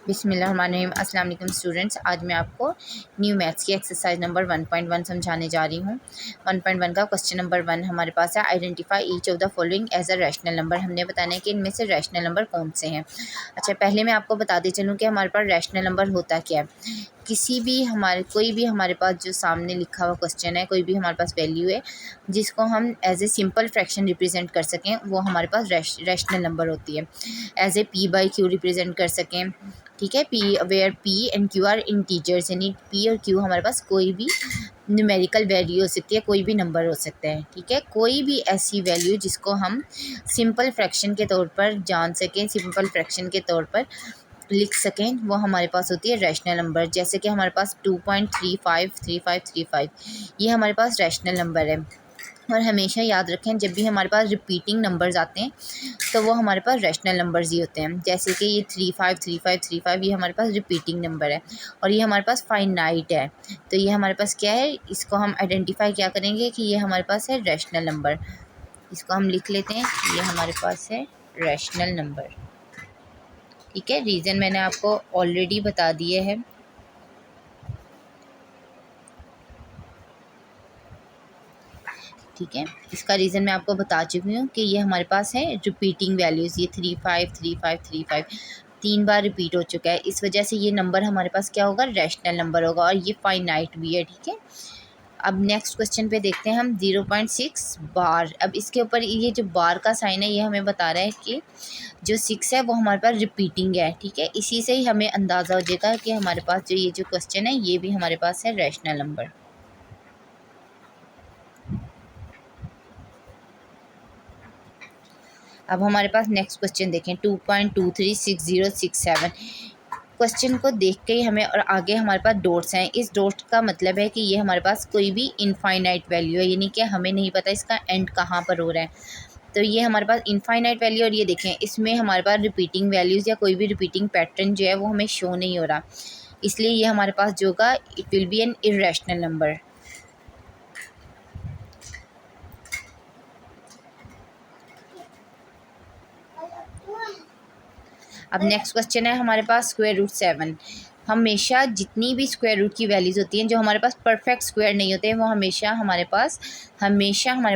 बिस्मिल्लाहिर्रहमानिर्रहीम। अस्सलाम वालेकुम स्टूडेंट्स, आज मैं आपको न्यू मैथ्स की एक्सरसाइज नंबर 1.1 समझाने जा रही हूँ। 1.1 का क्वेश्चन नंबर 1 हमारे पास है, identify each of the following as a rational number. हमने बताना है कि इनमें से रैशनल नंबर कौन से हैं। अच्छा, पहले मैं आपको बताती चलूँ कि हमारे पास रैशनल नंबर होता क्या है। कोई भी हमारे पास जो सामने लिखा हुआ क्वेश्चन है, कोई भी हमारे पास वैल्यू है जिसको हम as a simple fraction represent कर सकें, वो हमारे पास रैशनल नंबर होती है। As a p by q represent कर सकें, ठीक है। P where p and q are integers, यानी पी और क्यू हमारे पास कोई भी न्यूमेरिकल वैल्यू हो सकती है, कोई भी नंबर हो सकता है, ठीक है। कोई भी ऐसी वैल्यू जिसको हम सिंपल फ्रैक्शन के तौर पर जान सकें, सिंपल फ्रैक्शन के तौर पर लिख सकें, वो हमारे पास होती है रैशनल नंबर। जैसे कि हमारे पास 2.353535 ये हमारे पास रैशनल नंबर है। और हमेशा याद रखें, जब भी हमारे पास रिपीटिंग नंबर्स आते हैं तो वो हमारे पास रैशनल नंबर्स ही होते हैं। जैसे कि ये 353535 ये हमारे पास रिपीटिंग नंबर है और ये हमारे पास फाइनाइट है। तो ये हमारे पास क्या है, इसको हम आइडेंटिफाई क्या करेंगे कि ये हमारे पास है रैशनल नंबर। इसको हम लिख लेते हैं, ये हमारे पास है रैशनल नंबर, ठीक है। रीज़न मैंने आपको ऑलरेडी बता दिए है। ठीक है, इसका रीज़न मैं आपको बता चुकी हूँ कि ये हमारे पास है रिपीटिंग वैल्यूज़। ये 353535 3 बार रिपीट हो चुका है, इस वजह से ये नंबर हमारे पास क्या होगा, रैशनल नंबर होगा और ये फाइनाइट भी है, ठीक है। अब नेक्स्ट क्वेश्चन पे देखते हैं हम 0.6 बार। अब इसके ऊपर ये जो बार का साइन है, ये हमें बता रहा है कि जो 6 है वो हमारे पास रिपीटिंग है, ठीक है। इसी से ही हमें अंदाज़ा हो जाएगा कि हमारे पास जो ये जो क्वेश्चन है ये भी हमारे पास है रैशनल नंबर। अब हमारे पास नेक्स्ट क्वेश्चन देखें, 2.236067। क्वेश्चन को देख के ही हमें, और आगे हमारे पास डॉट्स हैं, इस डॉट का मतलब है कि ये हमारे पास कोई भी इनफाइनाइट वैल्यू है, यानी कि हमें नहीं पता इसका एंड कहाँ पर हो रहा है। तो ये हमारे पास इनफाइनाइट वैल्यू, और ये देखें इसमें हमारे पास रिपीटिंग वैल्यूज़ या कोई भी रिपीटिंग पैटर्न जो है वो हमें शो नहीं हो रहा, इसलिए ये हमारे पास जो होगा it will be N irrational number. अब नेक्स्ट क्वेश्चन है हमारे पास स्क्वायर रूट 7। हमेशा जितनी भी स्क्वायर रूट की वैल्यूज़ होती हैं जो हमारे पास परफेक्ट स्क्वायर नहीं होते हैं, वो हमेशा हमारे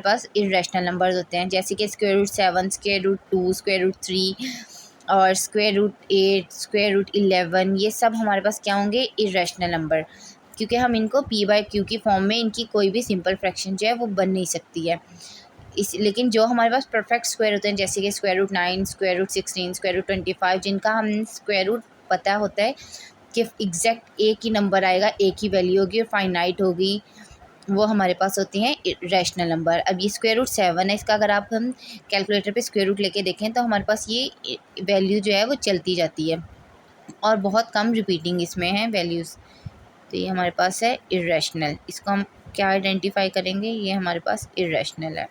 पास इर्रेशनल नंबर्स होते हैं। जैसे कि square root 7, square root 2, square root 3 और स्क्वायर रूट 8, स्क्वायर रूट 11, ये सब हमारे पास क्या होंगे, इर्रेशनल नंबर, क्योंकि हम इनको पी बाई क्यू की फॉर्म में इनकी कोई भी सिंपल फ्रैक्शन जो है वो बन नहीं सकती है। लेकिन जो हमारे पास परफेक्ट स्क्वायर होते हैं, जैसे कि square root 9, square root 16, square root 25, जिनका हम स्क्वायर रूट पता होता है कि एग्जैक्ट एक ही नंबर आएगा, एक ही वैल्यू होगी और फाइनाइट होगी, वो हमारे पास होती हैं रैशनल नंबर। अब ये स्क्वायर रूट 7 है, इसका अगर आप हम कैलकुलेटर पे स्क्वायर रूट लेके देखें तो हमारे पास ये वैल्यू जो है वो चलती जाती है और बहुत कम रिपीटिंग इसमें है वैल्यूज़। तो ये हमारे पास है इर्रेशनल। इसको हम क्या आइडेंटिफाई करेंगे, ये हमारे पास इर्रेशनल है।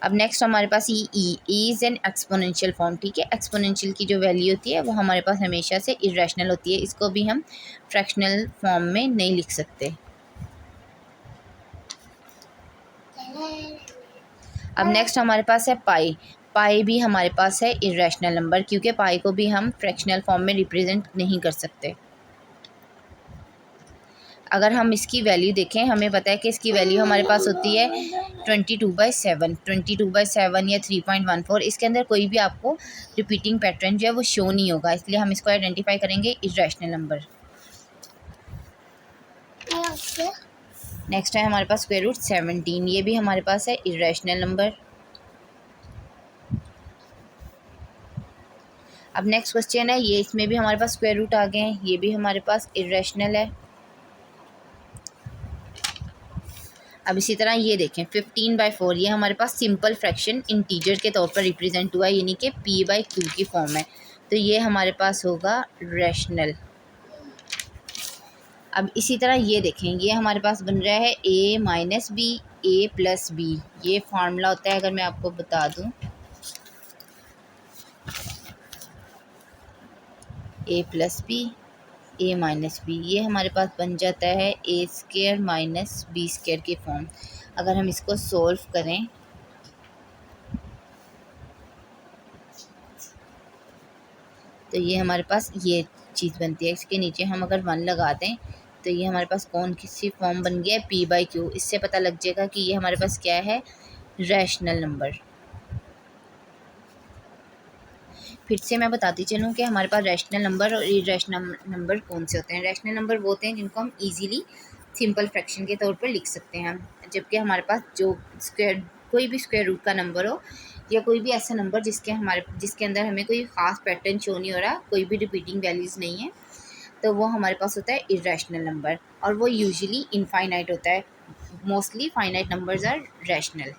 अब नेक्स्ट हमारे पास E is an exponential form, ठीक है। एक्सपोनेंशियल की जो वैल्यू होती है वो हमारे पास हमेशा से इर्रेशनल होती है, इसको भी हम फ्रैक्शनल फॉर्म में नहीं लिख सकते। अब नेक्स्ट हमारे पास है पाई। पाई भी हमारे पास है इर्रेशनल नंबर, क्योंकि पाई को भी हम फ्रैक्शनल फॉर्म में रिप्रेजेंट नहीं कर सकते। अगर हम इसकी वैल्यू देखें, हमें पता है कि इसकी वैल्यू हमारे पास होती है 22/7, 22/7 या 3.14। इसके अंदर कोई भी आपको रिपीटिंग पैटर्न जो है वो शो नहीं होगा, इसलिए हम इसको आइडेंटिफाई करेंगे इर्रेशनल नंबर। नेक्स्ट है हमारे पास स्क्वायर रूट 17, ये भी हमारे पास है इर्रेशनल नंबर। अब नेक्स्ट क्वेश्चन है, ये इसमें भी हमारे पास स्क्वायर रूट आ गए हैं, ये भी हमारे पास इर्रेशनल है। अब इसी तरह ये देखें 15/4, ये हमारे पास सिंपल फ्रैक्शन इंटीजर के तौर पर रिप्रेजेंट हुआ है, यानी कि पी बाई क्यू की फॉर्म है, तो ये हमारे पास होगा रैशनल। अब इसी तरह ये देखें, ये हमारे पास बन रहा है a minus b a plus b, ये फार्मूला होता है, अगर मैं आपको बता दूं, a plus b a minus b, ये हमारे पास बन जाता है a square minus b square की फॉर्म। अगर हम इसको सोल्व करें तो ये हमारे पास ये चीज़ बनती है। इसके नीचे हम अगर 1 लगा दें तो ये हमारे पास कौन किसी फॉर्म बन गया है, p/q। इससे पता लग जाएगा कि ये हमारे पास क्या है, रैशनल नंबर। फिर से मैं बताती चलूँ कि हमारे पास रैशनल नंबर और इरैशनल नंबर कौन से होते हैं। रैशनल नंबर वो होते हैं जिनको हम इजीली सिंपल फ्रैक्शन के तौर पर लिख सकते हैं, जबकि हमारे पास जो कोई भी स्क्वायर रूट का नंबर हो या कोई भी ऐसा नंबर जिसके अंदर हमें कोई ख़ास पैटर्न शो नहीं हो रहा, कोई भी रिपीटिंग वैल्यूज़ नहीं है, तो वो हमारे पास होता है इरैशनल नंबर, और वो यूजुअली इनफाइनाइट होता है। Mostly finite numbers are rational.